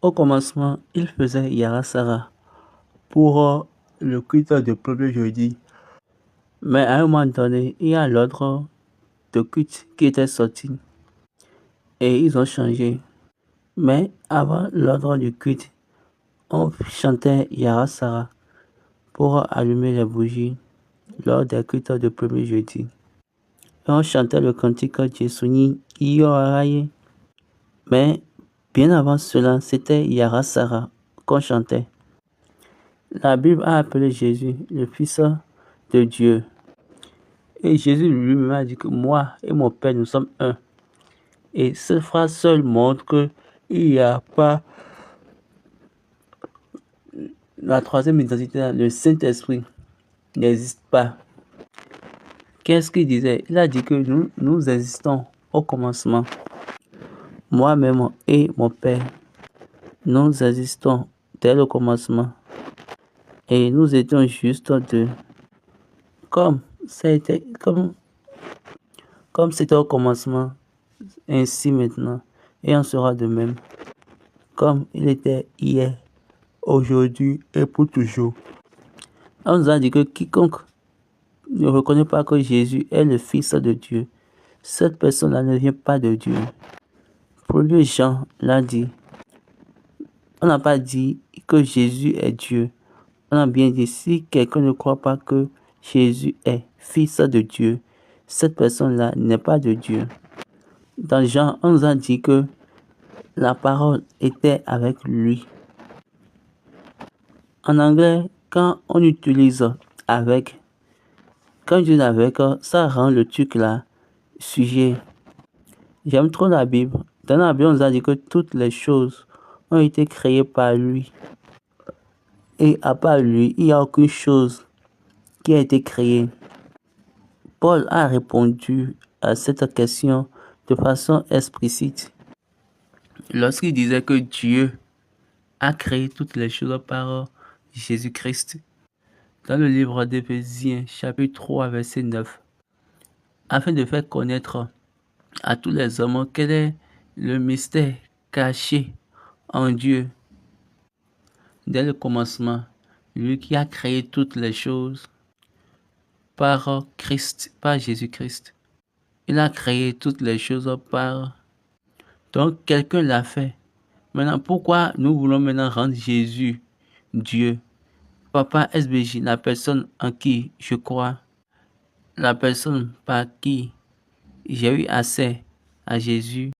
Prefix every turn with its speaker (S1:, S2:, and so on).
S1: Au commencement, il faisait Yara Sarah pour le culte de premier jeudi. Mais à un moment donné, il y a l'ordre de culte qui était sorti et ils ont changé. Mais avant l'ordre du culte, on chantait Yara Sarah pour allumer les bougies lors des cultes de premier jeudi. Et on chantait le cantique Jesuni Ioraye. Mais bien avant cela, c'était Yara Sarah qu'on chantait. La Bible a appelé Jésus le Fils de Dieu. Et Jésus lui-même a dit que moi et mon Père, nous sommes un. Et cette phrase seule montre qu'il n'y a pas la troisième identité, le Saint-Esprit n'existe pas. Qu'est-ce qu'il disait? Il a dit que nous existons au commencement. Moi-même et mon Père, nous existons dès le commencement. Et nous étions juste deux. Comme c'était au commencement, ainsi maintenant, et on sera de même. Comme il était hier, aujourd'hui et pour toujours. On nous a dit que quiconque ne reconnaît pas que Jésus est le Fils de Dieu, cette personne-là ne vient pas de Dieu. Pour lui, Jean l'a dit. On n'a pas dit que Jésus est Dieu. On a bien dit, si quelqu'un ne croit pas que Jésus est Fils de Dieu, cette personne-là n'est pas de Dieu. Dans Jean, on nous a dit que la parole était avec lui. En anglais, quand on utilise avec, ça rend le truc là sujet. J'aime trop la Bible. Dans la Bible, on nous a dit que toutes les choses ont été créées par lui. Et à part lui, il n'y a aucune chose qui a été créée. Paul a répondu à cette question de façon explicite lorsqu'il disait que Dieu a créé toutes les choses par Jésus-Christ. Dans le livre d'Éphésiens, chapitre 3, verset 9, afin de faire connaître à tous les hommes quel est le mystère caché en Dieu. Dès le commencement, lui qui a créé toutes les choses par Christ, par Jésus-Christ. Il a créé toutes les choses par... Donc, quelqu'un l'a fait. Maintenant, pourquoi nous voulons maintenant rendre Jésus Dieu? Papa SBJ, la personne en qui je crois, la personne par qui j'ai eu accès à Jésus,